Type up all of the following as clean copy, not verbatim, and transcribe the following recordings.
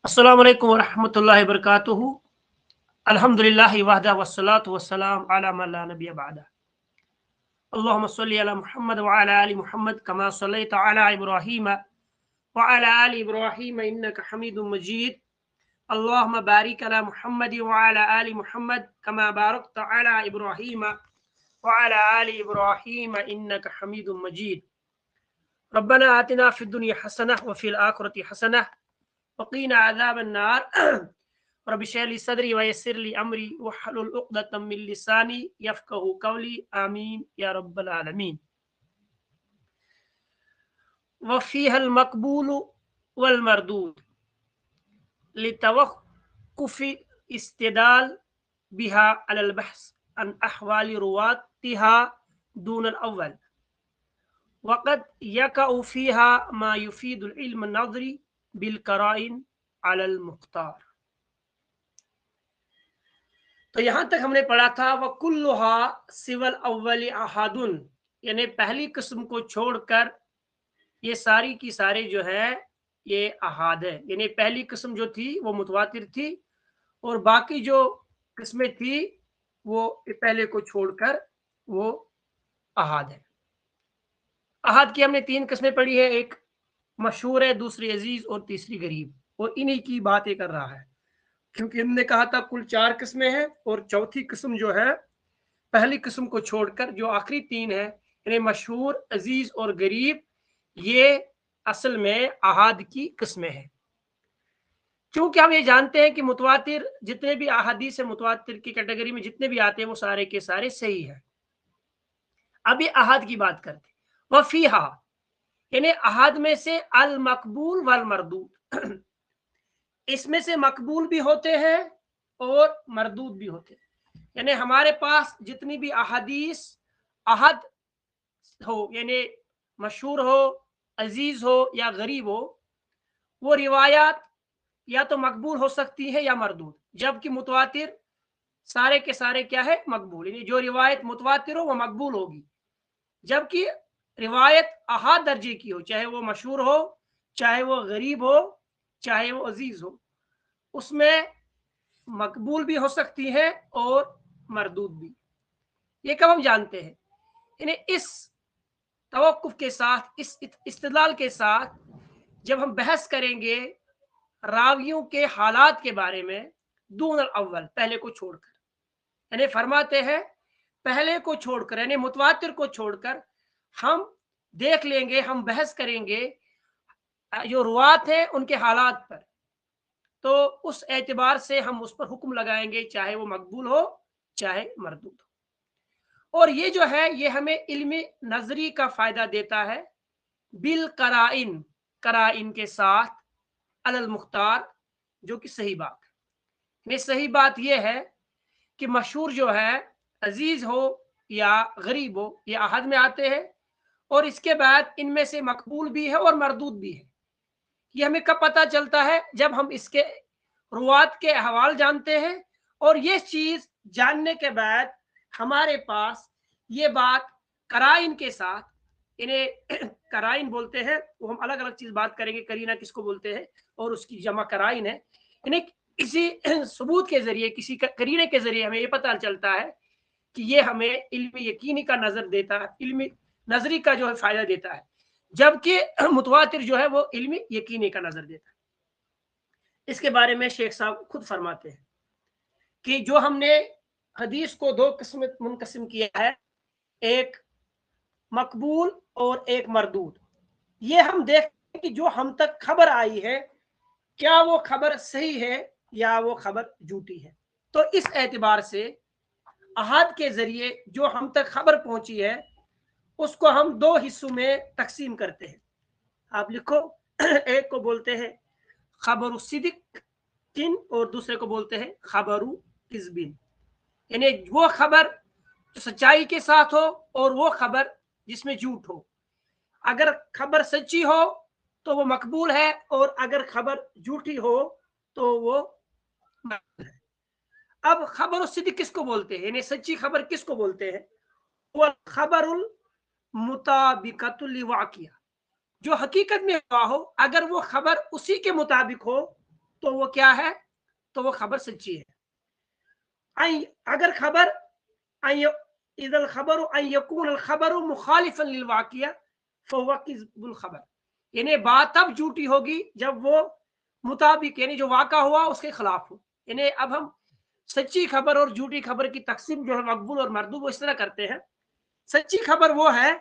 अस्सलामु अलैकुम वरहमतुल्लाहि वबरकातुहू। अल्हम्दुलिल्लाहि वहदा वस्सलातु वस्सलाम अला मन ला नबिय्य बअदा। अल्लाहुम्मा सल्लि अला मुहम्मद व अला आलि मुहम्मद कमा सल्लैता अला इब्राहीम व अला आलि इब्राहीम इन्नका हमीदुम मजीद। अल्लाहुम्मा बारिक अला मुहम्मद व अला आलि मुहम्मद कमा बारकता अला इब्राहीम व अला आलि इब्राहीम इन्नका हमीदुम मजीद। रब्बना आतिना फिद दुनिया हसनह व फिल आखिरति हसनह वक़ीना अज़ाबन नार। रब्बि इश्रह ली सदरी व यस्सिर ली अमरी वहलुल उक़दतम मिन लिसानी यफ़क़हू क़ौली आमीन या रब्बल आलमीन। व फ़ीहल मक़बूल वल मरदूद लितवक़्क़ुफ़ि इस्तिदलाल बिहा अलल बहस अन अहवालि रुवातिहा दूनल अव्वल वक़द यक़अउ फ़ीहा मा युफ़ीदुल इल्म नज़री बिल क़राइन अलल मुख्तार। तो यहां तक हमने पढ़ा था वह कुल्लुहा सिवल अव्वली अहादुन, यानी पहली किस्म को छोड़कर ये सारी की सारे जो है ये अहाद है, यानी पहली किस्म जो थी वो मुतवातिर थी और बाकी जो किस्में थी वो पहले को छोड़कर वो अहाद है। अहाद की हमने तीन किस्में पढ़ी है, एक मशहूर है, दूसरी अजीज और तीसरी गरीब, और इन्हीं की बातें कर रहा है क्योंकि हमने कहा था कुल चार किस्में हैं और चौथी किस्म जो है पहली किस्म को छोड़कर जो आखिरी तीन है यानी मशहूर, अजीज और गरीब, ये असल में अहाद की किस्में हैं। क्योंकि हम ये जानते हैं कि मुतवातिर जितने भी अहादीस है मुतवातिर की कैटेगरी में जितने भी आते हैं वो सारे के सारे सही है। अभी अहाद की बात करते हैं। वफीहा यानी अहाद में से अल मकबूल वल मरदूद, इसमें से मकबूल भी होते हैं और मरदूद भी होते हैं। यानी हमारे पास जितनी भी अहादीस अहद हो, यानी मशहूर हो, अजीज हो या गरीब हो, वो रिवायात या तो मकबूल हो सकती है या मरदूद, जबकि मुतवातिर सारे के सारे क्या है, मकबूल। यानी जो रिवायत मुतवातिर हो वो मकबूल होगी, जबकि रिवायत अहाद दर्जे की हो, चाहे वो मशहूर हो, चाहे वो गरीब हो, चाहे वो अजीज हो, उसमें मकबूल भी हो सकती है और मरदूद भी। ये कब हम जानते हैं, यानी इस तवक्कुफ के साथ, इस इस्तिदलाल के साथ जब हम बहस करेंगे रावियों के हालात के बारे में, दून अव्वल पहले को छोड़कर, यानी फरमाते हैं पहले को छोड़कर यानी मुतवातिर को छोड़कर हम देख लेंगे, हम बहस करेंगे जो रुवात है उनके हालात पर, तो उस एतबार से हम उस पर हुक्म लगाएंगे, चाहे वो मकबूल हो चाहे मरदूद हो। और ये जो है ये हमें इल्मी नजरी का फायदा देता है, बिल कराइन, कराइन के साथ, अलल मुख्तार, जो कि सही बात है। सही बात यह है कि मशहूर जो है अजीज हो या गरीब हो ये अहद में आते हैं, और इसके बाद इनमें से मकबूल भी है और मरदूद भी है। ये हमें कब पता चलता है, जब हम इसके रुवात के अहवाल जानते हैं, और ये चीज जानने के बाद हमारे पास ये बात कराइन के साथ, इन्हें कराइन बोलते हैं, वो हम अलग अलग चीज बात करेंगे, करीना किसको बोलते हैं और उसकी जमा कराइन है। इन्हें किसी सबूत के जरिए, किसी करीने के जरिए हमें ये पता चलता है कि ये हमें इल्मी यकीनी का नजर देता है, इल्मी नजरी का जो है फायदा देता है, जबकि मुतवातिर जो है वो इल्मी यकीनी का नजर देता है। इसके बारे में शेख साहब खुद फरमाते हैं कि जो हमने हदीस को दो किस्म मुनकसिम किया है, एक मकबूल और एक मरदूद, ये हम देखते हैं कि जो हम तक खबर आई है क्या वो खबर सही है या वो खबर झूठी है। तो इस एतबार से अहाद के जरिए जो हम तक खबर पहुंची है उसको हम दो हिस्सों में तकसीम करते हैं। आप लिखो, एक को बोलते हैं खबरु सिद्क़िन और दूसरे को बोलते हैं खबरु किज़बिन, यानी वो खबर जो सच्चाई के साथ हो और वो खबर जिसमें झूठ हो। अगर खबर सच्ची हो तो वो मकबूल है, और अगर खबर झूठी हो तो वो मकबूल है। अब खबर सिद्क़ किसको बोलते हैं, यानी सच्ची खबर किसको बोलते हैं, वो खबरुल मुताबिकतुल वाक़िया, जो हकीकत में हुआ हो, अगर वो खबर उसी के मुताबिक हो तो वो क्या है, तो वो खबर सच्ची है। अगर खबर इदल खबर अन यकून अल खबर मुखालिफन लिल वाक़िया फहुवा किज़्बुल खबर, यानी बात तब झूठी होगी जब वो मुताबिक यानी जो वाक़ा हुआ उसके खिलाफ हो। यानी अब हम सच्ची खबर और झूठी खबर की तकसीम जो है मकबूल और मरदूद वो इस तरह करते हैं। सच्ची खबर वो है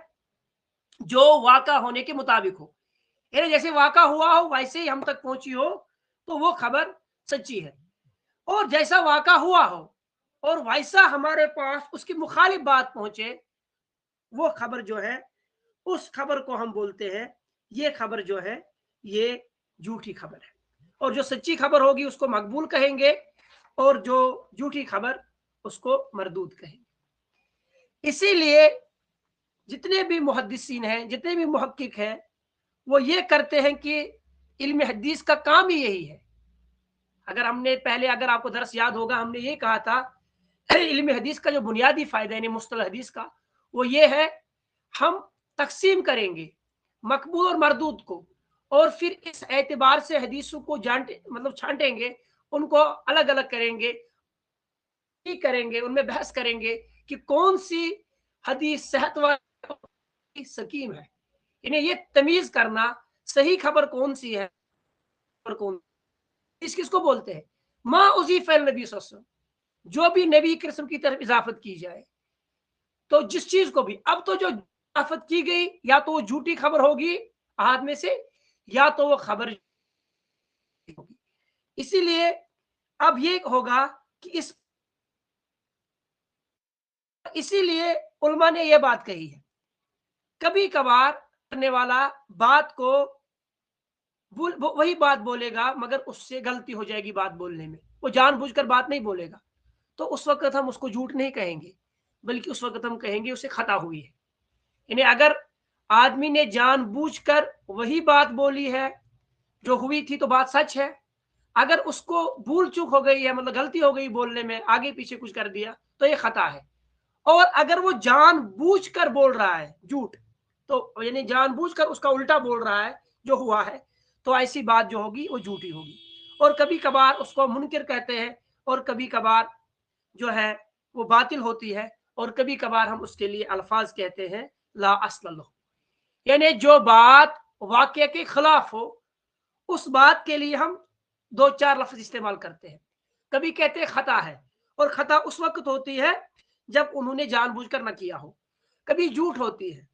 जो वाक़ा होने के मुताबिक हो, यानी जैसे वाक़ा हुआ हो वैसे ही हम तक पहुंची हो, तो वो खबर सच्ची है। और जैसा वाक़ा हुआ हो और वैसा हमारे पास उसकी मुखालिफ बात पहुंचे, वो खबर जो है, उस खबर को हम बोलते हैं ये खबर जो है ये झूठी खबर है। और जो सच्ची खबर होगी उसको मकबूल कहेंगे और जो झूठी खबर उसको मरदूद कहेंगे। इसीलिए जितने भी मुहद्दिसीन हैं, जितने भी मुहक्किक हैं, वो ये करते हैं कि इल्म हदीस का काम ही यही है। अगर हमने पहले, अगर आपको दर्स याद होगा, हमने ये कहा था इल्म हदीस का जो बुनियादी फायदा यानी मुस्तलह हदीस का, वो ये है हम तकसीम करेंगे मकबूल और मरदूद को, और फिर इस एतबार से हदीसों को मतलब छांटेंगे, उनको अलग अलग करेंगे, उनमें बहस करेंगे कि कौन सी हदीस सेहत वाली सकीम है। इन्हें ये तमीज करना सही खबर कौन सी है और कौन इस किसको बोलते हैं, माँ उसी फैल नबी सल्लल्लाहु अलैहि वसल्लम, जो भी नबी के रस्म की तरफ इजाफत की जाए। तो जिस चीज को भी, अब तो जो इजाफत की गई या तो वो झूठी खबर होगी आहद में से, या तो वो खबर होगी। इसीलिए अब ये होगा कि इसीलिए उलमा ने यह बात कही है, कभी कभार करने वाला बात को वही बात बोलेगा मगर उससे गलती हो जाएगी बात बोलने में, वो जानबूझकर बात नहीं बोलेगा, तो उस वक्त हम उसको झूठ नहीं कहेंगे, बल्कि उस वक्त हम कहेंगे उसे खता हुई है। यानी अगर आदमी ने जानबूझकर वही बात बोली है जो हुई थी तो बात सच है, अगर उसको भूल चूक हो गई है, मतलब गलती हो गई बोलने में, आगे पीछे कुछ कर दिया, तो ये खता है। और अगर वो जानबूझकर बोल रहा है झूठ, तो यानी जानबूझकर उसका उल्टा बोल रहा है जो हुआ है, तो ऐसी बात जो होगी वो झूठी होगी। और कभी कभार उसको मुनकिर कहते हैं, और कभी कभार जो है वो बातिल होती है, और कभी कभार हम उसके लिए अल्फाज कहते हैं ला अस्ल लहू, यानी जो बात वाक़या के खिलाफ हो, उस बात के लिए हम दो चार लफ्ज इस्तेमाल करते हैं। कभी कहते हैं खता है, और खता उस वक्त होती है जब उन्होंने जानबूझकर न किया हो। कभी झूठ होती है,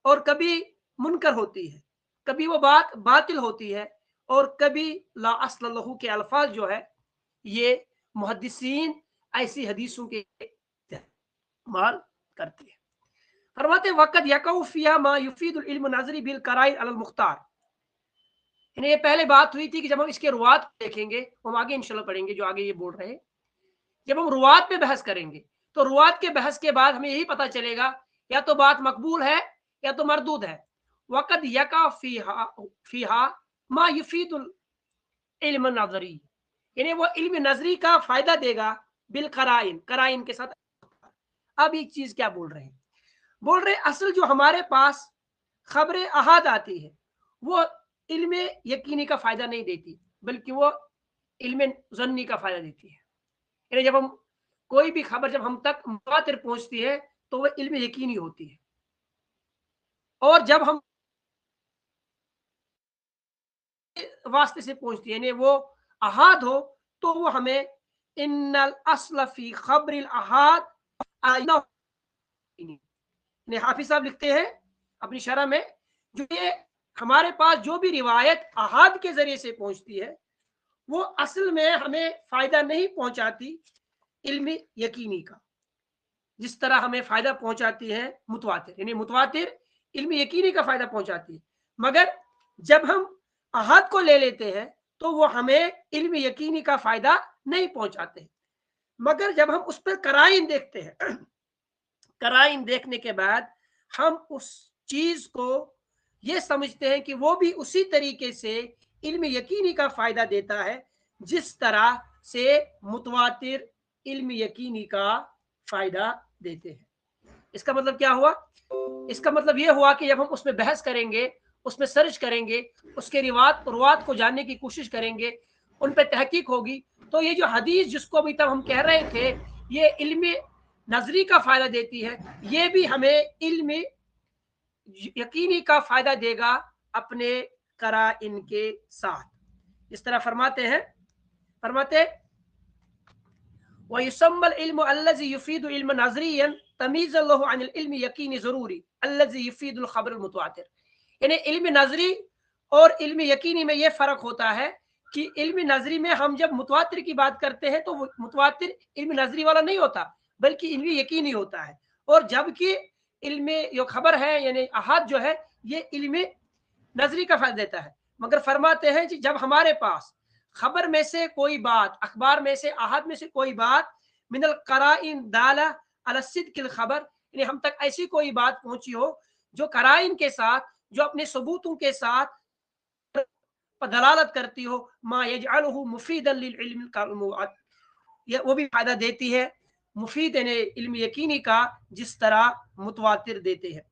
और कभी मुनकर होती है, कभी वो बात बातिल होती है, और कभी ला अस्ल लहू के अल्फाज जो है ये मुहद्दिसीन ऐसी हदीसों के इस्तेमाल करते हैं। फरमाते वक़्त यक़उ फ़ीहा मा युफ़ीदुल इल्म नज़री बिल कराइन अलल मुख्तार। ये पहले बात हुई थी कि जब हम इसके रुवात देखेंगे, हम आगे इंशाल्लाह पढ़ेंगे जो आगे ये बोल रहे हैं, जब हम रुवात पे बहस करेंगे तो रुवात के बहस के बाद हमें यही पता चलेगा या तो बात मकबूल है या तो मरदूद है। वक़द यका फ़ीहा फ़ीहा मा युफ़ीदुल इल्म नज़री, यानी वो इल्म नज़री का फायदा देगा बिल कराइन, कराइन के साथ। अब एक चीज क्या बोल रहे हैं, बोल रहे असल जो हमारे पास खबरें अहाद आती है वो इल्म यकीनी का फायदा नहीं देती, बल्कि वो इल्म ज़न्नी का फायदा देती है। यानी जब हम कोई भी खबर जब हम तक मुतातिर पहुंचती है तो वो इल्म यकीनी होती है, और जब हम वास्ते से पहुंचती है यानी वो अहाद हो, तो वो हमें इन्नल अस्ल फी खबरिल अहाद आइना, हाफिज साहब लिखते हैं अपनी शरह में, जो ये हमारे पास जो भी रिवायत अहाद के जरिए से पहुंचती है वो असल में हमें फायदा नहीं पहुंचाती इल्मी यकीनी का, जिस तरह हमें फायदा पहुंचाती है मुतवातिर, यानी मुतवातिर इल्मी यकीनी का फायदा पहुंचाती है। मगर जब हम अहाद को ले लेते हैं तो वो हमें इल्मी यकीनी का फायदा नहीं पहुंचाते। मगर जब हम उस पर कराइन देखते हैं, कराइन देखने के बाद हम उस चीज को ये समझते हैं कि वो भी उसी तरीके से इल्म यकीनी का फायदा देता है जिस तरह से मुतवातिर इल्म यकीनी का फायदा देते हैं। इसका मतलब क्या हुआ, इसका मतलब ये हुआ कि जब हम उसमें बहस करेंगे, उसमें सर्च करेंगे, उसके रुवात को जानने की कोशिश करेंगे, उन पे तहकीक होगी। तो ये जो हदीस जिसको अभी तक हम कह रहे थे ये इल्म नजरी का फायदा देती है, ये भी हमें इल्म यकीनी का फायदा देगा अपने कराइन के साथ। इस तरह फरमाते वयुसम्मल इल्मु अल्लज़ी युफीदु इल्मन नज़रियन तमीज़ लहु अनिल इल्मि यकीनी ज़रूरी अल्लज़ी युफीदुल ख़बर मुतवातिर। यानी इल्म नजरी और इल्म यकीनी में ये फर्क होता है कि इल्म नजरी में हम जब मुतवातिर की बात करते हैं तो मुतवातिर इल्म नजरी वाला नहीं होता बल्कि इल्म यकीनी होता है, और जबकि इल्म जो खबर है यानी अहाद जो है ये इल्म नजरी का फायदा देता है। मगर फरमाते हैं कि जब हमारे पास खबर में से कोई बात, अखबार में से, अहाद में से कोई बात मिनल कराइन दाला अला सिद्किल खबर, यानी हम तक ऐसी कोई बात पहुंची हो जो कराइन के साथ, जो अपने सबूतों के साथ दलालत करती हो, मा यजअलहु मुफीदन लिल इल्म का वो भी फायदा देती है मुफीद यानी इल्म यकीनी का जिस तरह मुतवातिर देते हैं।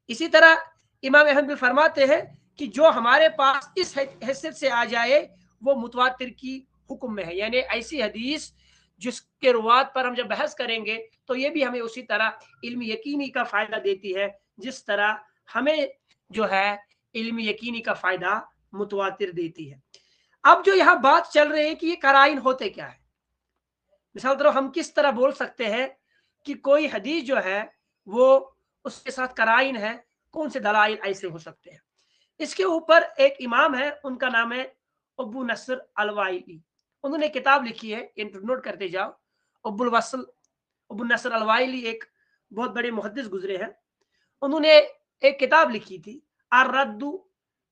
इसी तरह इमाम अहमद भी फरमाते हैं कि जो हमारे पास इस हैसियत से आ जाए वो मुतवातिर की हुक्म में है, यानी ऐसी हदीस जिसके रुवात पर हम जब बहस करेंगे तो ये भी हमें उसी तरह इल्म यकीनी का फायदा देती है जिस तरह हमें जो है इल्म यकीनी का फायदा मुतवातिर देती है। अब जो यहाँ बात चल रही है कि ये कराइन होते क्या है, मिसाल तरह हम किस तरह बोल सकते हैं कि कोई हदीस जो है वो उसके साथ कराइन है, कौन से दलाइल ऐसे हो सकते हैं। इसके ऊपर एक इमाम है, उनका नाम है अबू नसर अलवाइली, उन्होंने किताब लिखी है, नोट करते जाओ। अबू नसर अलवाइली एक बहुत बड़े मुहद्दिस गुजरे हैं, उन्होंने एक किताब लिखी थी अर्रद्दु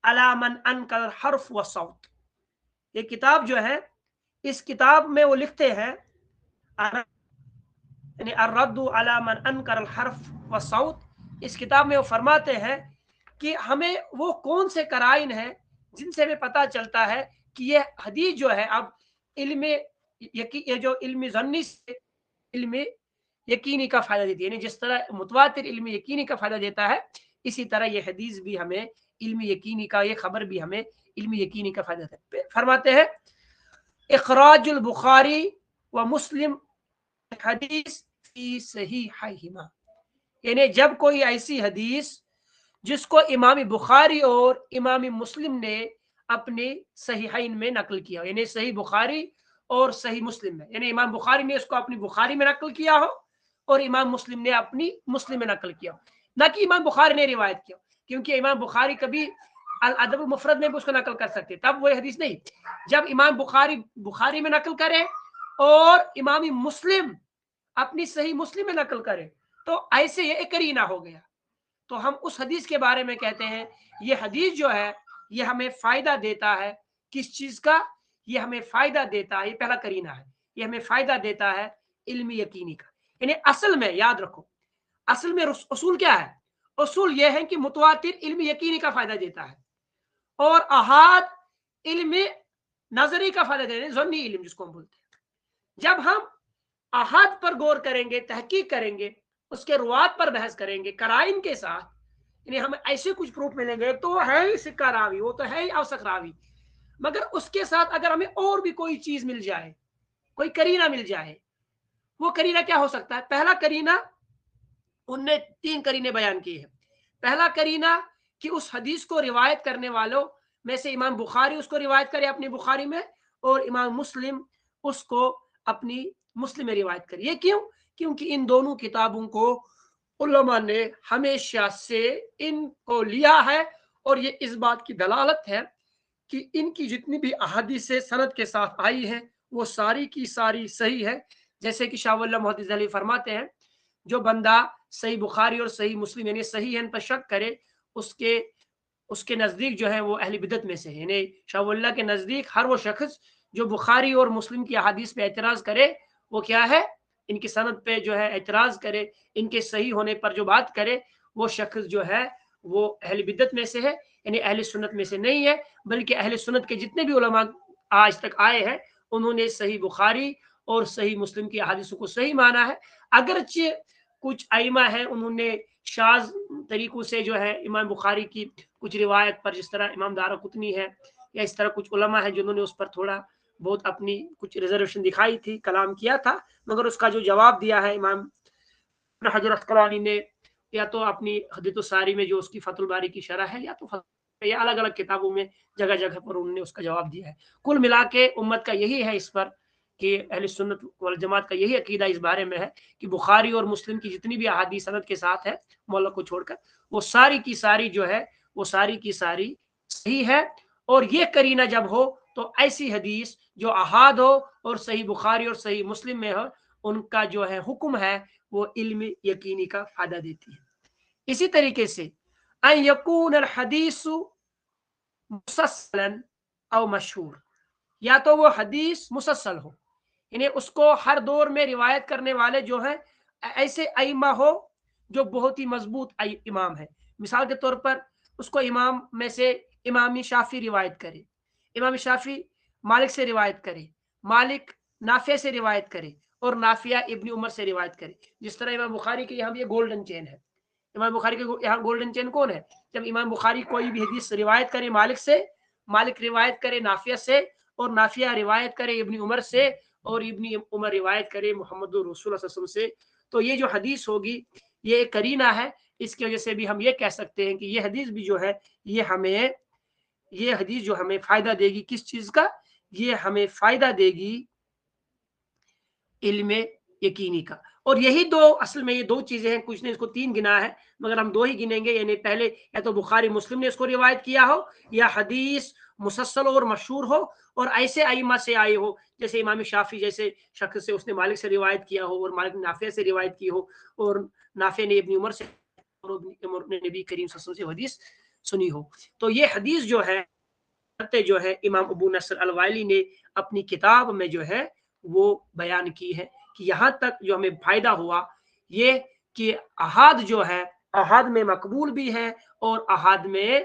अला मन अनकर हर्फ व सौत। ये किताब जो है इस किताब में वो लिखते हैं यानी अर्रद्दु अला मन अनकर हर्फ व सौत। इस किताब में वो फरमाते हैं कि हमें वो कौन से कराइन हैं जिनसे हमें पता चलता है कि ये हदीस जो है अब इल्म ये जो इल्म ज़न्नी से इल्म यकीनी का फायदा देती है, यानी जिस तरह मुतवातिर इल्म यकीनी का फायदा देता है इसी तरह ये हदीस भी हमें इल्म यकीनी का, ये खबर भी हमें इल्म यकीनी का फायदा देता है। फरमाते हैं इखराजुल बुखारी व मुस्लिम हदीस फी सहीहिमा, यानी जब कोई ऐसी हदीस जिसको इमाम बुखारी और इमाम मुस्लिम ने अपने सहीहैन में नकल किया, यानी सही बुखारी और सही मुस्लिम में, यानी इमाम बुखारी ने इसको अपनी बुखारी में नकल किया हो और इमाम मुस्लिम ने अपनी मुस्लिम में नकल किया हो, ना कि इमाम बुखारी ने रिवायत किया, क्योंकि इमाम बुखारी कभी अल अदब मुफरद में भी उसको नकल कर सकते, तब वो हदीस नहीं। जब इमाम बुखारी में नकल करे और इमाम मुस्लिम अपनी सही मुस्लिम में नकल करे तो ऐसे ये एक करीना हो गया, तो हम उस हदीस के बारे में कहते हैं ये हदीस जो है ये हमें फायदा देता है। किस चीज का? ये हमें फायदा देता है, ये पहला करीना है, ये हमें फायदा देता है इल्म यकीनी का। यानी असल में याद रखो, असल में उसूल क्या है? उसूल ये है कि मुतवातिर इल्म यकीनी का फायदा देता है और अहाद इल्म नजरी का फायदा देता है, ज़न्नी इल्म जिसको हम बोलते हैं। जब हम अहाद पर गौर करेंगे, तहकीक करेंगे, उसके रुवात पर बहस करेंगे कराइन के साथ, यानी हमें ऐसे कुछ प्रूफ मिलेंगे तो है ही सिक्का रावी, वो तो है ही औसक रावी, मगर उसके साथ अगर हमें और भी कोई चीज मिल जाए, कोई करीना मिल जाए, वो करीना क्या हो सकता है? पहला करीना, उनने 3 करीने बयान किए हैं। पहला करीना कि उस हदीस को रिवायत करने वालों में से इमाम बुखारी उसको रिवायत करे अपनी बुखारी में और इमाम मुस्लिम उसको अपनी मुस्लिम में रिवायत करे। ये क्यों? क्योंकि इन दोनों किताबों को उलमा ने हमेशा से इनको लिया है और ये इस बात की दलालत है कि इनकी जितनी भी अहादीस सनद के साथ आई है वो सारी की सारी सही है। जैसे कि शाह वल्लाह मुहद्दिस अली फरमाते हैं, जो बंदा सही बुखारी और सही मुस्लिम यानी सही है पर शक करे उसके नज़दीक जो है वो अहले बिदअत में से है। यानी शाह वल्लाह के नज़दीक हर वो शख्स जो बुखारी और मुस्लिम की अहादीस पे एतराज़ करे वो क्या है? इनकी सनद पे जो है एतराज़ करे, इनके सही होने पर जो बात करे वो शख्स जो है वो अहले बिदअत में से है, यानी अहले सुन्नत में से नहीं है। बल्कि अहले सुन्नत के जितने भी उलमा आज तक आए हैं उन्होंने सही बुखारी और सही मुस्लिम की अहादीसों को सही माना है। अगरचे कुछ आइमा है उन्होंने शाज तरीकों से जो है इमाम बुखारी की कुछ रिवायत पर, जिस तरह इमाम दारकुतनी है या इस तरह कुछ उलमा है जिन्होंने उस पर थोड़ा بہت اپنی کچھ ریزرویشن دکھائی تھی، کلام کیا تھا، مگر اس کا جو جواب دیا ہے امام ابن حجر اسقلانی نے، یا تو اپنی حدیث الساری میں جو اس کی فتح الباری کی شرح ہے، یا تو یا الگ الگ کتابوں میں جگہ جگہ پر انہوں نے اس کا جواب دیا ہے۔ کل ملا کے امت کا یہی ہے اس پر کہ اہل سنت والجماعت کا یہی عقیدہ اس بارے میں ہے کہ بخاری اور مسلم کی جتنی بھی احادیث سند کے ساتھ ہے معلق کو چھوڑ کر، وہ ساری کی ساری جو ہے وہ ساری کی ساری صحیح ہے۔ اور یہ کرینہ جب ہو تو ایسی حدیث جو احاد ہو اور صحیح بخاری اور صحیح مسلم میں ہو، ان کا جو ہے حکم ہے وہ علم یقینی کا فائدہ دیتی ہے۔ اسی طریقے سے ان یکون الحدیث مسلسلا او مشہور، یا تو وہ حدیث مسلسل ہو، یعنی اس کو ہر دور میں روایت کرنے والے جو ہیں ایسے ائمہ ہو جو بہت ہی مضبوط امام ہے۔ مثال کے طور پر اس کو امام میں سے امام شافعی روایت کرے، امام شافعی مالک سے روایت کرے، مالک نافع سے روایت کرے، اور نافع ابن عمر سے روایت کرے۔ جس طرح امام بخاری کے یہاں یہ گولڈن چین ہے، امام بخاری کے یہاں گولڈن چین کون ہے؟ جب امام بخاری کوئی بھی حدیث روایت کرے مالک سے، مالک روایت کرے نافع سے، اور نافع روایت کرے ابن عمر سے، اور ابن عمر روایت کرے محمد رسول اللہ صلی اللہ علیہ وسلم سے، تو یہ جو حدیث ہوگی یہ ایک کرینہ ہے۔ اس کی وجہ سے بھی ہم یہ کہہ سکتے ہیں کہ یہ حدیث بھی جو ہے یہ حدیث جو ہمیں فائدہ دے گی کس چیز کا؟ یہ ہمیں فائدہ دے گی علم یقینی کا۔ اور یہی دو اصل میں یہ دو چیزیں ہیں، کچھ نے اس کو تین گنا ہے مگر ہم دو ہی گنیں گے، یعنی پہلے یا تو بخاری مسلم نے اس کو روایت کیا ہو، یا حدیث مسلسل اور مشہور ہو اور ایسے ائمہ سے آئی ہو، جیسے امام شافعی جیسے شخص سے اس نے مالک سے روایت کیا ہو، اور مالک نے نافع سے روایت کی ہو، اور نافع نے ابن عمر سے، اور ابن عمر نے نبی کریم صلی اللہ علیہ وسلم سے حدیث سنی ہو۔ تو یہ حدیث جو ہے امام ابو نصر الوائلی نے اپنی کتاب میں جو ہے وہ بیان کی ہے کہ یہاں تک جو ہمیں فائدہ ہوا یہ کہ احاد جو ہے احاد میں مقبول بھی ہے اور احاد میں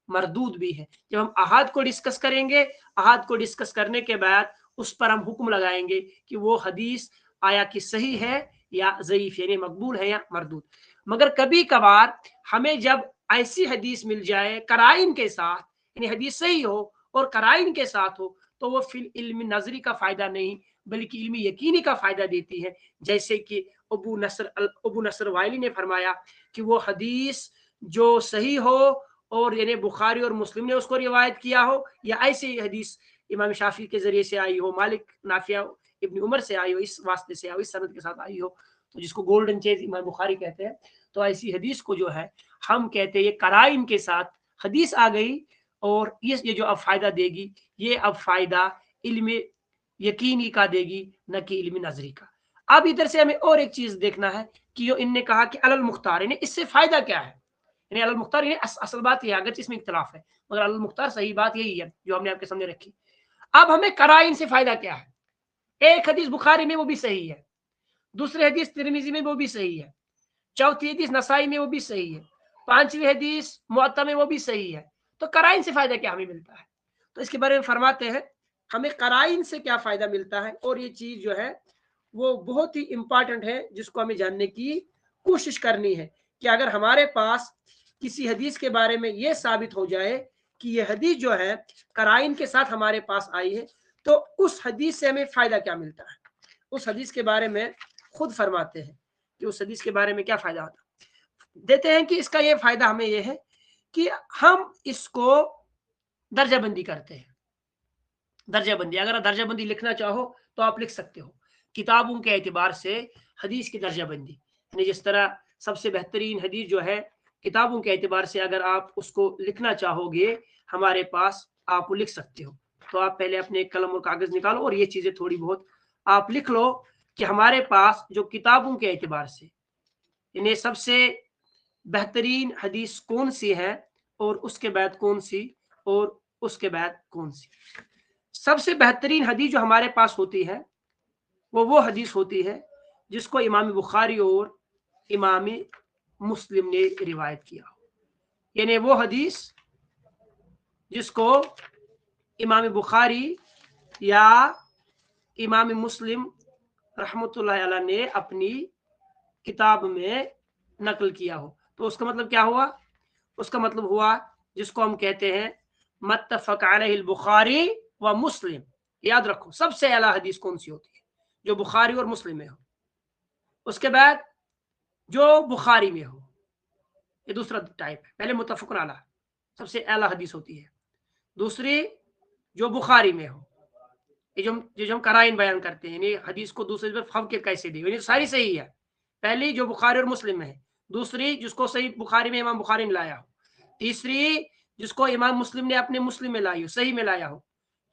مردود بھی ہے۔ جب ہم احاد کو ڈسکس کریں گے، احاد کو ڈسکس کرنے کے بعد اس پر ہم حکم لگائیں گے کہ وہ حدیث آیا کہ صحیح ہے یا ضعیف، یعنی مقبول ہے یا مردود۔ مگر کبھی کبھار ہمیں جب ایسی حدیث مل جائے قرائن کے ساتھ، یعنی حدیث صحیح ہو اور قرائن کے ساتھ ہو، تو وہ فی علم نظری کا فائدہ نہیں بلکہ علم یقینی کا فائدہ دیتی ہے۔ جیسے کہ ابو نصر وائلی نے فرمایا کہ وہ حدیث جو صحیح ہو اور یعنی بخاری اور مسلم نے اس کو روایت کیا ہو، یا ایسی حدیث امام شافعی کے ذریعے سے آئی ہو، مالک نافع ابن عمر سے آئی ہو، اس واسطے سے اس سند کے ساتھ آئی ہو، تو جس کو گولڈن چیز امام بخاری کہتے ہیں، تو ایسی حدیث کو جو ہے ہم کہتے ہیں یہ قرائن کے ساتھ حدیث آ گئی، اور یہ جو اب فائدہ دے گی یہ اب فائدہ علم یقینی کا دے گی، نہ کہ علم نظری کا۔ اب ادھر سے ہمیں اور ایک چیز دیکھنا ہے کہ ان نے کہا کہ المختار، یعنی اس سے فائدہ کیا ہے؟ یعنی المختار یعنی اصل بات یہ ہے، اگرچہ اس میں اختلاف ہے مگر المختار صحیح بات یہی ہے جو ہم نے آپ کے سامنے رکھی۔ اب ہمیں قرائن سے فائدہ کیا ہے؟ ایک حدیث بخاری میں وہ بھی صحیح ہے، دوسری حدیث ترمذی میں وہ بھی صحیح ہے، چوتھی حدیث نسائی میں وہ بھی صحیح ہے، پانچویں حدیث معطا میں وہ بھی صحیح ہے، تو قرائن سے فائدہ کیا ہمیں ملتا ہے؟ تو اس کے بارے میں فرماتے ہیں ہمیں قرائن سے کیا فائدہ ملتا ہے، اور یہ چیز جو ہے وہ بہت ہی امپارٹنٹ ہے جس کو ہمیں جاننے کی کوشش کرنی ہے کہ اگر ہمارے پاس کسی حدیث کے بارے میں یہ ثابت ہو جائے کہ یہ حدیث جو ہے قرائن کے ساتھ ہمارے پاس آئی ہے، تو اس حدیث سے ہمیں فائدہ کیا ملتا ہے۔ اس حدیث کے بارے میں خود فرماتے ہیں کہ اس حدیث کے بارے میں کیا فائدہ ہوتا دیتے ہیں کہ اس کا یہ فائدہ ہمیں یہ ہے کہ ہم اس کو درجہ بندی کرتے ہیں۔ درجہ بندی، اگر درجہ بندی لکھنا چاہو تو آپ لکھ سکتے ہو کتابوں کے اعتبار سے حدیث کی درجہ بندی، یعنی جس طرح سب سے بہترین حدیث جو ہے کتابوں کے اعتبار سے اگر آپ اس کو لکھنا چاہو گے ہمارے پاس، آپ لکھ سکتے ہو۔ تو آپ پہلے اپنے قلم اور کاغذ نکالو اور یہ چیزیں تھوڑی بہت آپ لکھ لو کہ ہمارے پاس جو کتابوں کے اعتبار سے یعنی سب سے بہترین حدیث کون سی ہے، اور اس کے بعد کون سی، اور اس کے بعد کون سی۔ سب سے بہترین حدیث جو ہمارے پاس ہوتی ہے وہ حدیث ہوتی ہے جس کو امام بخاری اور امام مسلم نے روایت کیا ہو، یعنی وہ حدیث جس کو امام بخاری یا امام مسلم رحمۃ اللہ علیہ نے اپنی کتاب میں نقل کیا ہو۔ تو اس کا مطلب کیا ہوا؟ اس کا مطلب ہوا جس کو ہم کہتے ہیں متفق علیہ البخاری و مسلم، याद रखो, सबसे आला हदीस कौन सी होती है? जो बुखारी और मुस्लिम में हो। उसके बाद जो बुखारी में हो, ये दूसरा टाइप है। पहले मुत्तफ़क़ुन अलैह, सबसे आला हदीस होती है। दूसरी जो बुखारी में हो, ये जो हम कराइन बयान करते हैं, यानी हदीस को दूसरे पर फम के कैसे दे, यानी सारी सही है। पहली जो बुखारी और मुस्लिम में है, दूसरी जिसको सही बुखारी में इमाम बुखारी ने लाया हो, तीसरी जिसको इमाम मुस्लिम ने अपने मुस्लिम में लाई हो, सही में लाया हो,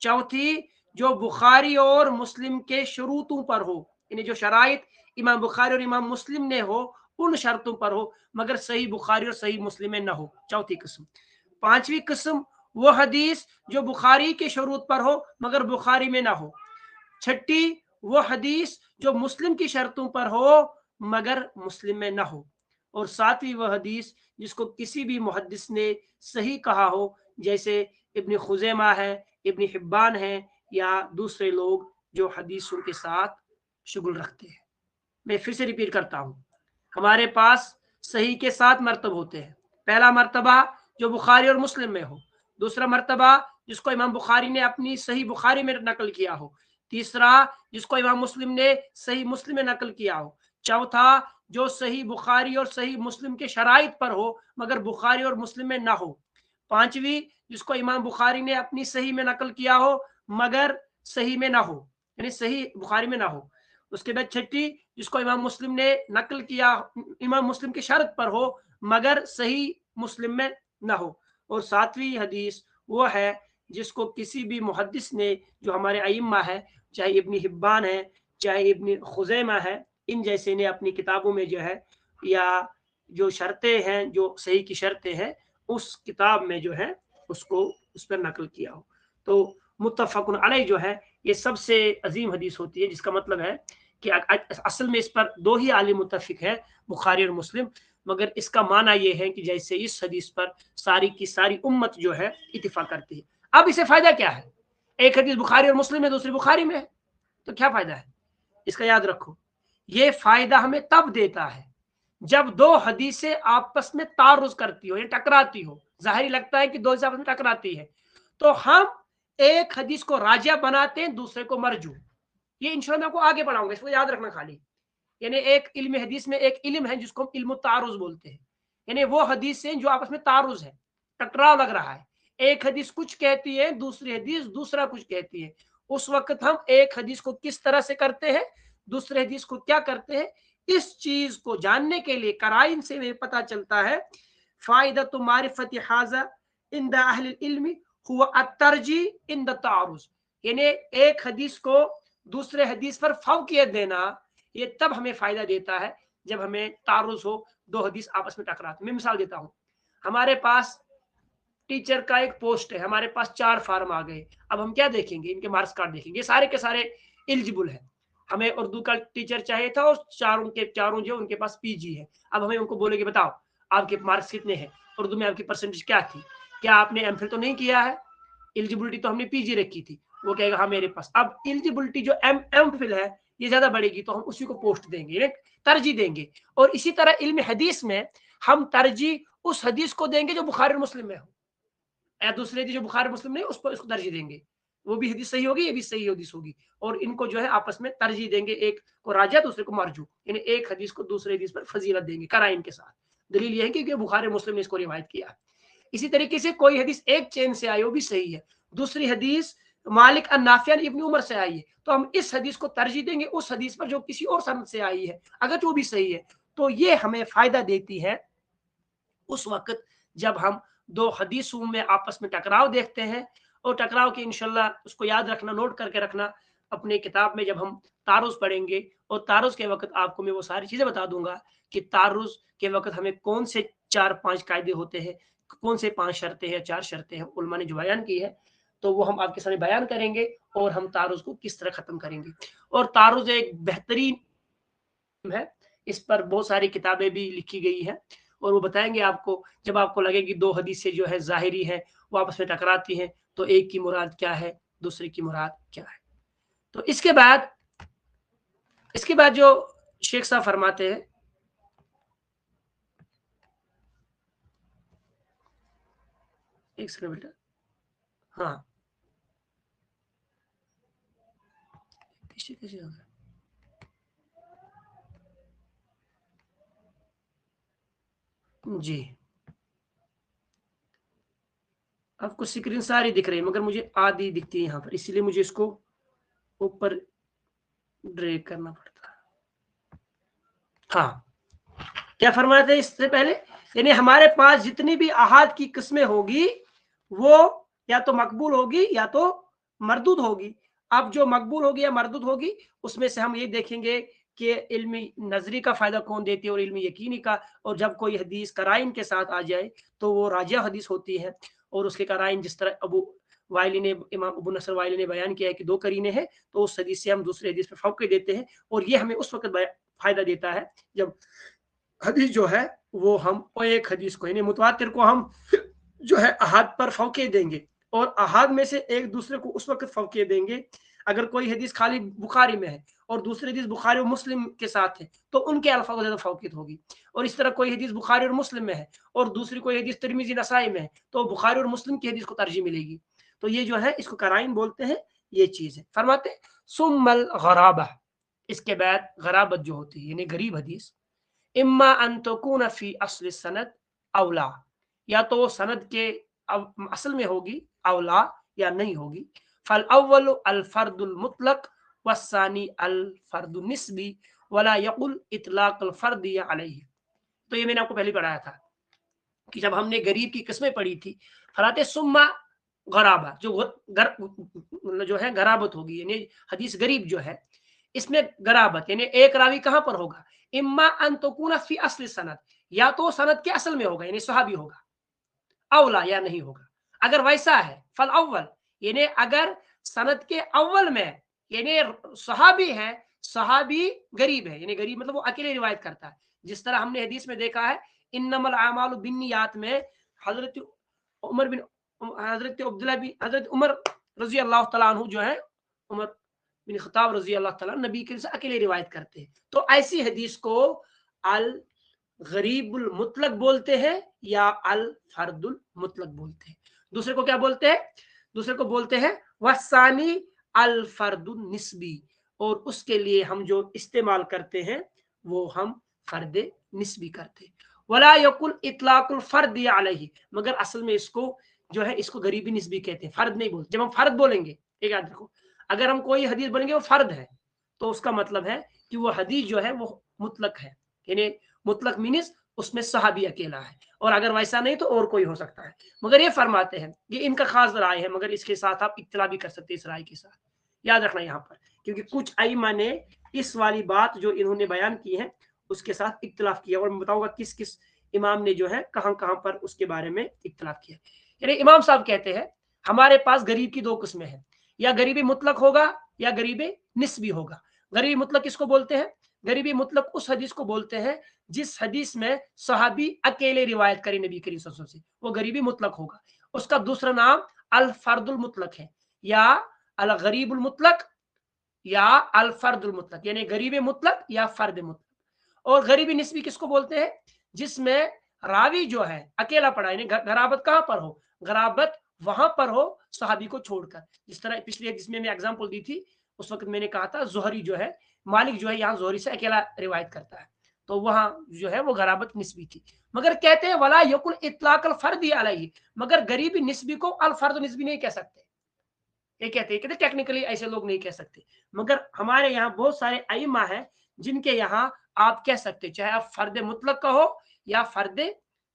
चौथी जो बुखारी और मुस्लिम के शुरूतों पर हो, यानी जो शराइत इमाम बुखारी और इमाम मुस्लिम ने हो उन शर्तों पर हो, मगर सही बुखारी और सही मुस्लिम में न हो, चौथी किस्म। पांचवी किस्म वो हदीस जो बुखारी के शुरूत पर हो मगर बुखारी में ना हो। छठी वो हदीस जो मुस्लिम की शर्तों पर हो मगर मुस्लिम में ना हो। और सातवीं वह हदीस जिसको किसी भी मुहद्दिस ने सही कहा हो, जैसे इब्न खुजैमा है, इब्न हिब्बान है, या दूसरे लोग जो हदीसों के साथ शुगल रखते हैं। मैं फिर से रिपीट करता हूँ, हमारे पास सही के 7 मरतब होते हैं। पहला मरतबा जो बुखारी और मुस्लिम में हो, दूसरा मरतबा जिसको इमाम बुखारी ने अपनी सही बुखारी में नकल किया हो, तीसरा जिसको इमाम मुस्लिम ने सही मुस्लिम में नकल किया हो, चौथा जो सही बुखारी और सही मुस्लिम के शराइत पर हो मगर बुखारी और मुस्लिम में ना हो, पांचवी जिसको इमाम बुखारी ने अपनी सही में नकल किया हो मगर सही में ना हो, यानी सही बुखारी में ना हो। उसके बाद छठी जिसको इमाम मुस्लिम ने नकल किया, इमाम मुस्लिम की शर्त पर हो मगर सही मुस्लिम में ना हो। और सातवीं हदीस वो है जिसको किसी भी मुहद्दिस ने, जो हमारे अइम्मा है, चाहे इब्न हिब्बान है, चाहे इब्न खुजैमा है, इन जैसे ने अपनी किताबों में जो है, या जो शर्तें हैं, जो सही की शर्तें हैं, उस किताब में जो है उसको उस पर नकल किया हो। तो मुत्तफ़क़ुन अलैह जो है ये सबसे अजीम हदीस होती है, जिसका मतलब है कि असल में इस पर दो ही आलिम मुत्तफिक है, बुखारी और मुस्लिम, मगर इसका माना ये है कि जैसे इस हदीस पर सारी की सारी उम्मत जो है इत्तिफाक करती है। अब इसे फायदा क्या है? एक हदीस बुखारी और मुस्लिम में, दूसरी बुखारी में है, तो क्या फायदा है इसका? याद रखो, ये फायदा हमें तब देता है जब दो हदीसें आपस में तारुज करती हो या टकराती हो। जाहिर लगता है कि दो हदीसें आपस में टकराती है, तो हम एक हदीस को राजा बनाते हैं, दूसरे को मरजू। ये इंशाल्लाह मैं आपको आगे पढ़ाऊंगा, इसको याद रखना खाली। यानी एक इल्म हदीस में एक इल्म है जिसको हम इल्म तारुज बोलते हैं, यानी वो हदीसें जो आपस में तारुज है, टकराव लग रहा है, एक हदीस कुछ कहती है, दूसरी हदीस दूसरा कुछ कहती है, उस वक्त हम एक हदीस को किस तरह से करते हैं, दूसरे हदीस को क्या करते हैं, इस चीज को जानने के लिए कराइन से हमें पता चलता है। फायदा मारिफत हाजा इंद अहल इल्मी हुआ अतरजी इंद तारुज, यानी एक हदीस को दूसरे हदीस पर फौकियत देना, ये तब हमें फायदा देता है जब हमें तारुज हो, दो हदीस आपस में टकराते। मैं मिसाल देता हूँ, हमारे पास टीचर का एक पोस्ट है, हमारे पास 4 फार्म आ गए। अब हम क्या देखेंगे? इनके मार्क्स कार्ड देखेंगे, सारे के सारे एलिजिबल है। हमें उर्दू का टीचर चाहिए था और चारों के चारों जो उनके पास पीजी है। अब हमें उनको बोलेंगे बताओ आपके मार्क्स कितने हैं, उर्दू में आपकी परसेंटेज क्या थी, क्या आपने एमफिल तो नहीं किया है, एलिजिबिलिटी तो हमने पीजी रखी थी। वो कहेगा हाँ मेरे पास। अब एलिजिबिलिटी जो एमफिल है ये ज्यादा बढ़ेगी, तो हम उसी को पोस्ट देंगे, तरजीह देंगे। और इसी तरह इल्म हदीस में हम तरजीह उस हदीस को देंगे जो बुखारी और मुस्लिम में हो, या दूसरे जो बुखारी मुस्लिम नहीं उसको इसको तरजीह देंगे। वो भी हदीस सही होगी, ये भी सही हदीस होगी, और इनको जो है आपस में तरजीह देंगे, एक को राजा दूसरे को मरजू, यानी एक हदीस को दूसरे हदीस पर फजीलत देंगे कराइन के साथ। दलील ये है कि बुखारी मुस्लिम ने इसको रिवायत किया। इसी तरीके से कोई हदीस एक चेन से आई, वो भी सही है, दूसरी हदीस मालिक अन्नाफिया इब्न उमर से आई है, तो हम इस हदीस को तरजीह देंगे उस हदीस पर जो किसी और सनद से आई है, अगर वो भी सही है। तो ये हमें फायदा देती है उस वक्त जब हम दो हदीसों में आपस में टकराव देखते हैं। और टकराव की इंशाल्लाह उसको याद रखना, नोट करके रखना अपने किताब में, जब हम तारुज पढ़ेंगे और तारुज के वक्त आपको मैं वो सारी चीजें बता दूंगा कि तारुज के वक्त हमें कौन से 4-5 कायदे होते हैं, कौन से 5 शर्तें हैं, 4 शर्तें हैं उलमा ने जो बयान की है, तो वो हम आपके सामने बयान करेंगे और हम तारुज को किस तरह खत्म करेंगे। और तारुज एक बेहतरीन है, इस पर बहुत सारी किताबें भी लिखी गई हैं, और वो बताएंगे आपको, जब आपको लगे कि दो हदीसें जो है ज़ाहिरी हैं, वो आपस में टकराती हैं, तो एक की मुराद क्या है, दूसरे की मुराद क्या है। तो इसके बाद जो शेख साहब फरमाते हैं, एक सेकंड बेटा, हाँ, इससे कैसे होगा? जी, आपको स्क्रीन सारी दिख रही है मगर मुझे आधी दिखती है यहाँ पर, इसीलिए मुझे इसको ऊपर ड्रैग करना पड़ता है। हाँ, क्या फरमाया था इससे पहले? यानी हमारे पास जितनी भी अहाद की किस्में होगी वो या तो मकबूल होगी या तो मरदूद होगी। अब जो मकबूल होगी या मरदूद होगी उसमें से हम ये देखेंगे कि इल्मी नजरी का फायदा कौन देती है और इल्मी यकीनी का। और जब कोई हदीस कराइन के साथ आ जाए तो वो राजा हदीस होती है। और उसके कराइन जिस तरह अबू वाइली ने इमाम अबू नसर वाइली ने बयान किया है कि दो करीने हैं, तो उस हदीस से हम दूसरे हदीस पर फौके देते हैं। और ये हमें उस वक्त फायदा देता है जब हदीस जो है वो हम एक हदीस को यानी मुतवातिर को हम जो है अहाद पर फौके देंगे और अहाद में से एक दूसरे को उस वक्त फौके देंगे अगर कोई हदीस खाली बुखारी में है और दूसरी हदीस बुखारी और मुस्लिम के साथ है तो उनके अल्फाज ज्यादा फौकियत होगी। और इस तरह कोई हदीस बुखारी और मुस्लिम में है और दूसरी कोई हदीस तिरमिजी नसाई में है तो बुखारी और मुस्लिम की हदीस को तरजीह मिलेगी। तो ये जो है इसको कराइन बोलते हैं। ये चीज है फरमाते सुम्मल गराबा, इसके बाद गराबत जो होती है यानी गरीब हदीस, इम्मा अन तकून फी असल सनद औला, या तो सनद के असल में होगी औला या नहीं होगी। फल अव्वल अल फर्दुल मुतलक वसानी अल फर्दुन निस्बी वला यकुल इतलाक अल फर्दी अलैहि। तो ये मैंने आपको पहले पढ़ाया था कि जब हमने गरीब की किस्में पढ़ी थी, फराते सुम्मा गराबा जो है गराबत होगी यानी हदीस गरीब जो है इसमें गराबत यानी एक रावी कहां पर होगा, इम्मा अन तकून फी असल सनद, या तो सनद के असल में होगा यानी सहाबी होगा, अवला या नहीं होगा। अगर वैसा है फल अव्वल यानी अगर सनद के अव्वल में यानी सहाबी है, सहाबी गरीब है यानी गरीब मतलब वो अकेले रिवायत करता है। जिस तरह हमने हदीस में देखा है इन्नमल आमालु बिन्नियात में हजरत उमर बिन हजरत अब्दुल्लाह बिन हजरत उमर रजी अल्लाह तआला अन्हु जो है, उमर बिन खत्ताब रजी अल्लाह तआला नबी के से अकेले रिवायत करते हैं। तो ऐसी हदीस को अल गरीबुल मुतलक बोलते हैं या अल फर्दुल मुतलक बोलते हैं। दूसरे को क्या बोलते हैं? दूसरे को बोलते हैं वसानी अल फर्दुल निस्बी, और उसके लिए हम जो इस्तेमाल करते हैं वो हम फर्द निस्बी करते हैं। वला यकुल इतलाकुल फर्द अलैहि, मगर असल में इसको जो है इसको गरीबी निस्बी कहते हैं, फर्द नहीं बोलते। जब हम फर्द बोलेंगे एक याद रखो, अगर हम कोई हदीस बोलेंगे वो फर्द है तो उसका मतलब है कि वो हदीस जो है वो मुतलक है यानी मुतलक मीनिस उसमें सहाबी अकेला है, और अगर वैसा नहीं तो और कोई हो सकता है। मगर ये फरमाते हैं ये इनका खास राय है, मगर इसके साथ आप इख्तिलाफ भी कर सकते हैं इस राय के साथ, याद रखना यहाँ पर, क्योंकि कुछ आइमा ने इस वाली बात जो इन्होंने बयान की है उसके साथ इख्तिलाफ किया, और मैं बताऊंगा किस किस इमाम ने जो है कहां कहां पर उसके बारे में इख्तिलाफ किया। यानी इमाम साहब कहते हैं हमारे पास गरीब की दो किस्में हैं, या गरीबी मुतलक होगा या गरीबी निस्बी होगा। गरीबी मुतलक किसको बोलते हैं? गरीबी मुतलक उस हदीस को बोलते हैं जिस हदीस में सहाबी अकेले रिवायत करी नबी करीम सल्लल्लाहु अलैहि वसल्लम से, वो गरीबी मुतलक होगा। उसका दूसरा नाम अल फर्दुल मुतलक है, या अल गरीबुल मुतलक या अल फर्दुल मुतलक, यानी गरीबी मुतलक या फर्द मुतलक। और गरीबी निस्बी किसको बोलते हैं? जिसमें रावी जो है अकेला पड़ा, यानी गराबत कहां पर हो? गराबत वहां पर हो सहाबी को छोड़कर। जिस तरह पिछले जिसमें मैं एग्जांपल दी थी उस वक्त मैंने कहा था जोहरी जो है, मालिक जो है यहाँ जोहरी से अकेला रिवायत करता है, तो वहां जो है वो गराबत निस्बी थी। मगर कहते हैं वला यकुल इतलाक अल फर्दी अलैहि, मगर गरीबी निस्बी को अल फर्द निस्बी नहीं कह सकते। ये कहते टेक्निकली ऐसे लोग नहीं कह सकते, मगर हमारे यहाँ बहुत सारे अइमा है जिनके यहाँ आप कह सकते, चाहे आप फर्द मुतलक कहो या फर्द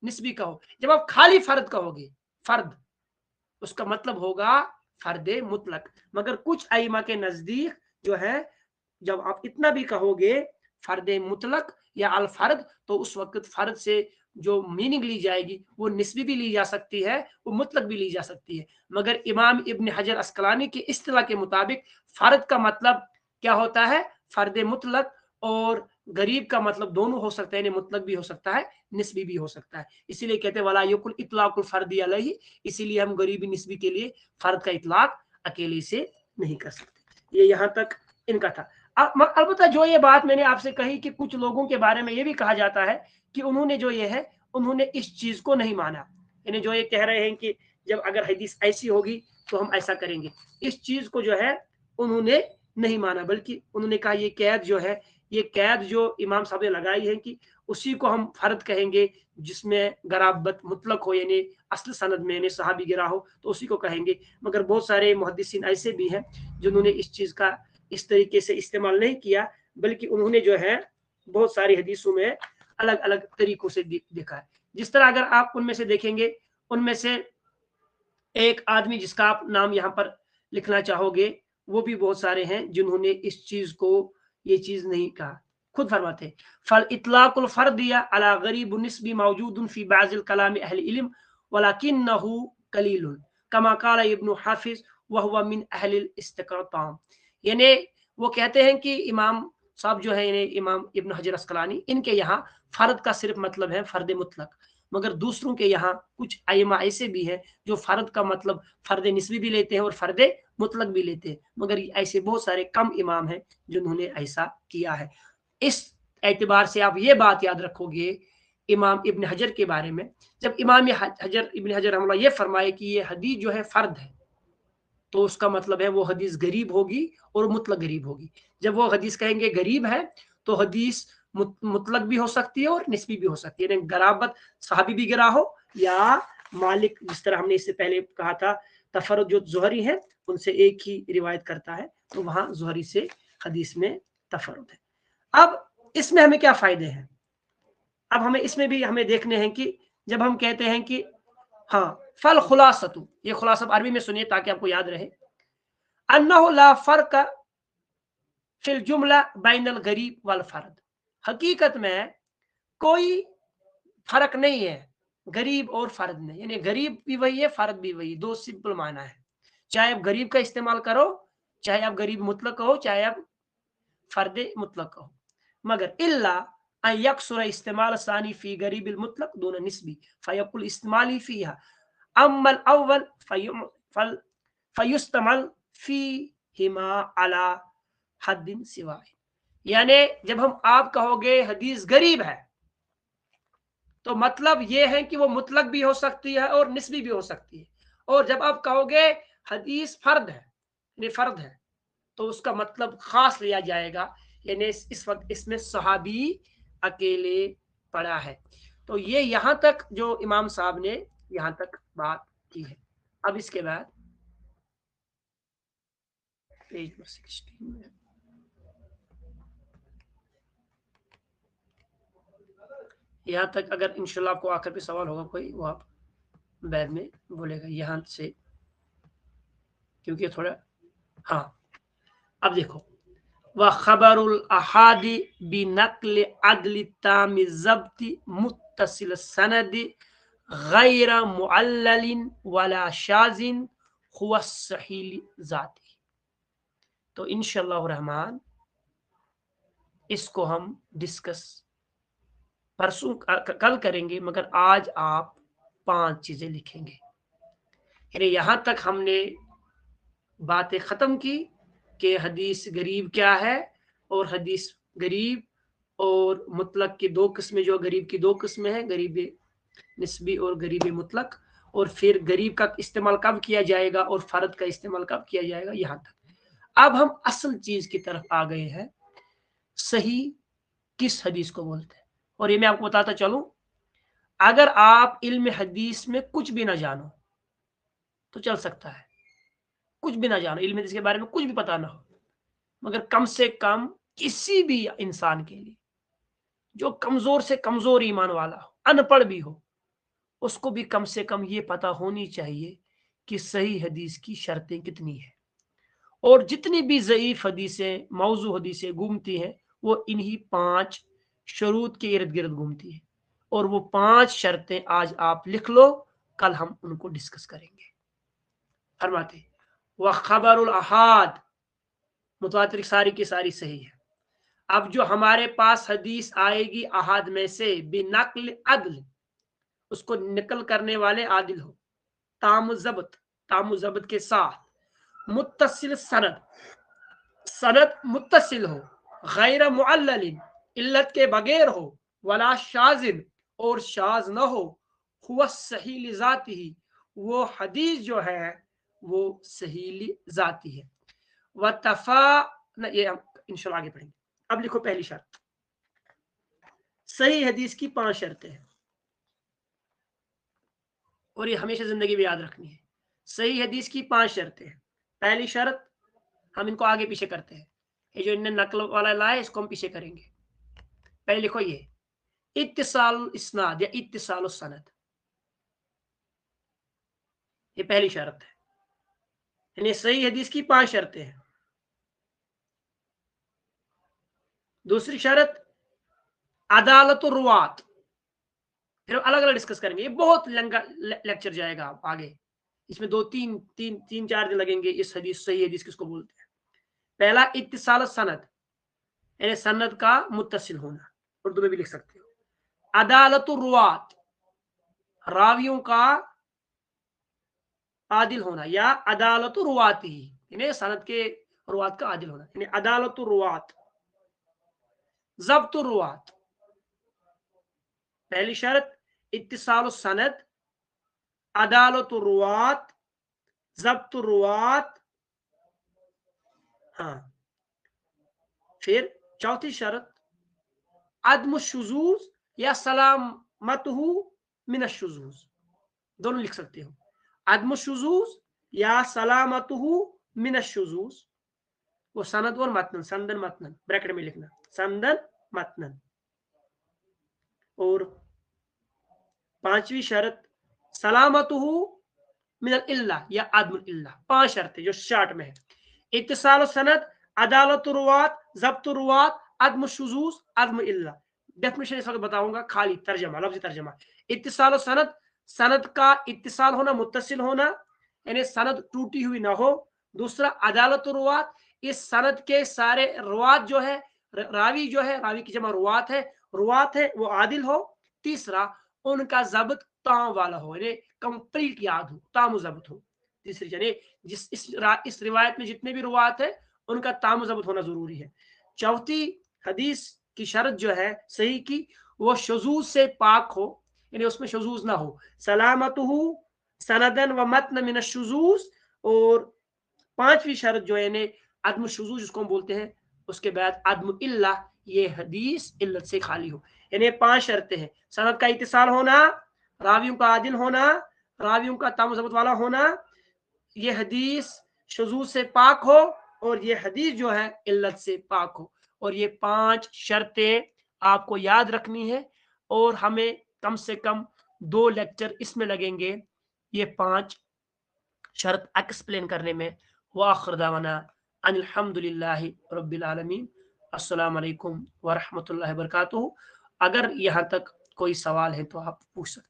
निस्बी कहो। जब आप खाली फर्द कहोगे, फर्द उसका मतलब होगा फर्द मुतलक। मगर कुछ अइमा के नजदीक जो है जब आप इतना भी कहोगे फर्द मुतलक या अल फर्द, तो उस वक्त फर्द से जो मीनिंग ली जाएगी वो निस्बी भी ली जा सकती है, वो मुतलक भी ली जा सकती है। मगर इमाम इब्न हजर अस्कलानी के इस्तिलाह के मुताबिक फर्द का मतलब क्या होता है? फर्द मुतलक, और गरीब का मतलब दोनों हो सकता है, मुतलक भी हो सकता है निस्बी भी हो सकता है। इसीलिए कहते हैं वला यकुल इतलाकुल फर्दी अलैहि, इसीलिए हम गरीबी निस्बी के लिए फर्द का इतलाक अकेले से नहीं कर सकते। ये यहाँ तक इनका था। अलबत्ता जो ये बात मैंने आपसे कही कि कुछ लोगों के बारे में ये भी कहा जाता है कि उन्होंने जो ये है उन्होंने इस चीज को नहीं माना, यानी जो ये कह रहे हैं कि जब अगर हदीस ऐसी होगी तो हम ऐसा करेंगे, इस चीज को जो है उन्होंने نہیں مانا، بلکہ انہوں نے کہا یہ قید جو ہے، یہ قید جو امام صاحب نے لگائی ہے کہ اسی کو ہم فرد کہیں گے جس میں غرابت مطلق ہو، یعنی اصل سند میں یعنی صحابی گرا ہو تو اسی کو کہیں گے۔ مگر بہت سارے محدثین ایسے بھی ہیں جنہوں نے اس چیز کا اس طریقے سے استعمال نہیں کیا، بلکہ انہوں نے جو ہے بہت ساری حدیثوں میں الگ الگ طریقوں سے دیکھا ہے۔ جس طرح اگر آپ ان میں سے دیکھیں گے، ان میں سے ایک آدمی جس کا آپ نام یہاں پر لکھنا چاہو گے، وہ بھی بہت سارے ہیں جنہوں نے اس چیز کو یہ چیز نہیں کہا۔ خود فرماتے ہیں فل اطلاق الفردیہ علی غریب النسبی موجود فی بعض الکلام اہل علم ولکنہ قلیل کما قال ابن حافظ وہو من اہل الاستقطام۔ یعنی وہ کہتے ہیں کہ امام صاحب جو ہے یعنی امام ابن حجر اسقلانی، ان کے یہاں فرد کا صرف مطلب ہے فرد مطلق، مگر دوسروں کے یہاں کچھ ائمہ ایسے بھی ہیں جو فرد کا مطلب فرد نسبی بھی لیتے ہیں اور فرد مطلق بھی لیتے ہیں، مگر ایسے بہت سارے کم امام ہیں جنہوں نے ایسا کیا ہے۔ اس اعتبار سے آپ یہ بات یاد رکھو گے امام ابن حجر کے بارے میں، جب امام ابن حجر رحمہ اللہ یہ فرمائے کہ یہ حدیث جو ہے فرد ہے، تو اس کا مطلب ہے وہ حدیث غریب ہوگی اور مطلق غریب ہوگی۔ جب وہ حدیث کہیں گے غریب ہے تو حدیث مطلق بھی ہو سکتی ہے اور نسبی بھی ہو سکتی ہے، یعنی غرابت صحابی بھی گرا ہو یا مالک، جس طرح ہم نے اس سے پہلے کہا تھا تفرد جو زہری ہے ان سے ایک ہی روایت کرتا ہے تو وہاں زہری سے حدیث میں تفرد ہے۔ اب اس میں ہمیں کیا فائدے ہیں؟ اب ہمیں اس میں بھی ہمیں دیکھنے ہیں کہ جب ہم کہتے ہیں کہ ہاں فل خلاصۃ، یہ خلاصہ عربی میں سنیے تاکہ آپ کو یاد رہے، انہ لا فرق فی الجملہ بین الغریب والفرد، حقیقت میں کوئی فرق نہیں ہے غریب اور فرد میں، یعنی غریب بھی وہی ہے فرد بھی وہی، دو سمپل معنی ہے، چاہے آپ غریب کا استعمال کرو، چاہے آپ غریب مطلق کہو، چاہے آپ فرد مطلق کہو، مگر الا ان یکسر استعمال ثانی فی غریب المطلق دون نسبی فیقل استعمالی فیہا، اما الاول فیستعمل فیہما علی حد سواء۔ یعنی جب ہم آپ کہو گے حدیث غریب ہے تو مطلب یہ ہے کہ وہ مطلق بھی ہو سکتی ہے اور نسبی بھی ہو سکتی ہے، اور جب آپ کہو گے حدیث فرد ہے یعنی فرد ہے تو اس کا مطلب خاص لیا جائے گا، یعنی اس وقت اس میں صحابی اکیلے پڑا ہے۔ تو یہ یہاں تک جو امام صاحب نے یہاں تک بات کی ہے۔ اب اس کے بعد پیج 16 میں یہاں تک اگر انشاءاللہ آپ کو آخر پہ سوال ہوگا کوئی، وہ آپ بعد میں بولے گا یہاں سے، کیونکہ تھوڑا ہاں۔ اب دیکھو وخبر الاحاد بنقل عدل تام الضبط متصل السند غیر معلل ولا شاذ هو الصحیح ذاتی۔ تو انشاءاللہ الرحمن اس کو ہم ڈسکس پرسوں کل کریں گے، مگر آج آپ 5 چیزیں لکھیں گے، یعنی یہاں تک ہم نے باتیں ختم کی کہ حدیث غریب کیا ہے، اور حدیث غریب اور مطلق کی 2 قسمیں، جو غریب کی 2 قسمیں ہیں، غریب نسبی اور غریب مطلق، اور پھر غریب کا استعمال کب کیا جائے گا اور فرد کا استعمال کب کیا جائے گا، یہاں تک۔ اب ہم اصل چیز کی طرف آ گئے ہیں، صحیح کس حدیث کو بولتے ہیں۔ اور یہ میں آپ کو بتاتا چلوں، اگر آپ علم حدیث میں کچھ بھی نہ جانو تو چل سکتا ہے، کچھ بھی نہ جانو، علم حدیث کے بارے میں کچھ بھی پتا نہ ہو، مگر کم سے کم کسی بھی انسان کے لیے جو کمزور سے کمزور ایمان والا ہو، ان پڑھ بھی ہو، اس کو بھی کم سے کم یہ پتا ہونی چاہیے کہ صحیح حدیث کی شرطیں کتنی ہیں، اور جتنی بھی ضعیف حدیثیں موضوع حدیثیں گھومتی ہیں وہ انہی 5 شروط کے ارد گرد گھومتی ہیں، اور وہ 5 شرطیں آج آپ لکھ لو، کل ہم ان کو ڈسکس کریں گے۔ فرماتے وخبر الاحاد، متواتر ساری کی ساری صحیح ہے۔ اب جو ہمارے پاس حدیث آئے گی احاد میں سے بنقل عدل، اس کو نقل کرنے والے عادل ہو، تام ضبط کے ساتھ، متصل سند، سند متصل ہو، غیر معلل، علت کے بغیر ہو، ولا شاذ، اور شاذ نہ ہو، هو صحیح لذاتی، وہ حدیث جو ہے وہ صحیح ذاتی ہے، وتفا ना, ये हम इंशाल्लाह आगे पढ़ेंगे। अब लिखो पहली शर्त, सही हदीस की 5 शर्तें हैं, और ये हमेशा जिंदगी में याद रखनी है। सही हदीस की 5 शर्तें हैं। पहली शर्त, हम इनको आगे पीछे करते हैं, ये जो इनने नकल वाला लाया इसको हम पीछे करेंगे। पहले लिखो ये इत्तिसाल इस्नाद या इत्तिसाल सनद, ये पहली शर्त है। यानी सही हदीस की 5 शर्तें हैं। दूसरी शर्त अदालत और रुवात, फिर अलग अलग डिस्कस करेंगे, ये बहुत लंबा लेक्चर जाएगा आगे, इसमें 2-3 4 दिन लगेंगे। इस हदीस, सही हदीस किसको बोलते हैं? पहला इत्तिसाल सनद, यानी सनद का मुत्तसिल होना, उर्दू में भी लिख सकते हो। अदालत और रुवात, रावियों का आदिल होना, या अदालत रुवाती, यानी सनद के रुवात का आदिल होना, यानी अदालत रुवात। ज़ब्त रुवात, पहली शर्त इत्तिसाल सनद, अदालत रुवात, ज़ब्त रुवात। हाँ, फिर चौथी शर्त अदम शुजूज या सलामतहु मिन शुजूज, दोनों लिख सकते हो, अदम शुजूज या सलामतहु मिन शुजूज। वो सनद और मतन, संदन मतन ब्रैकेट में लिखना, संदन मतन। और पांचवी शर्त सलामतहु मिनल इल्ला या अदमुल इल्ला। 5 शर्तें जो शार्ट में है, इत्तिसाल सनद, अदालत रुवात, ज़ब्त रुवात, अदम शुजूज, अदम इल्ला। डेफिनेशन इस वक्त बताऊंगा, खाली तर्जमा, लफ्ज़ी तर्जमा। इत्तिसाल सनद, सनद का इत्तिसाल होना, मुत्तसिल होना, यानी सनद टूटी हुई ना हो। दूसरा अदालत रुवात, इस सनद के सारे रुवात जो है, रावी जो है, रावी की जमा रुवात है वो आदिल हो। तीसरा उनका ज़ब्त ताम वाला हो, यानी कंप्लीट याद हो, ताम ज़ब्त हो। तीसरी, यानी जिस इस रिवायत में जितने भी रुवात है उनका ताम ज़ब्त होना जरूरी है। चौथी हदीस की शर्त जो है सही की, वो शुजूज से पाक हो, यानी उसमें शुजूज ना हो। सलामतहु सनदन व मतन मिन शुजूज। और पांचवी शर्त जो है यानी अदम शुजूज जिसको हम बोलते हैं, उसके बाद अदम इल्ला, ये हदीस इल्लत से खाली हो। यानी 5 शर्तें हैं, सनद का इत्तिसाल होना, रावियों का आदिल होना, रावियों का ताम ज़ब्त वाला होना, ये हदीस शुजूज से पाक हो, और ये हदीस जो है इल्लत से पाक हो। और ये 5 शर्तें आपको याद रखनी है, और हमें कम से कम 2 लेक्चर इसमें लगेंगे ये 5 शर्त एक्सप्लेन करने में। वाखिर दावाना अनिल हम्दुलिल्लाहि रब्बिल आलमीन। अस्सलाम वालेकुम व रहमतुल्लाहि व बरकातुहू। अगर यहाँ तक कोई सवाल है तो आप पूछ सकते हैं।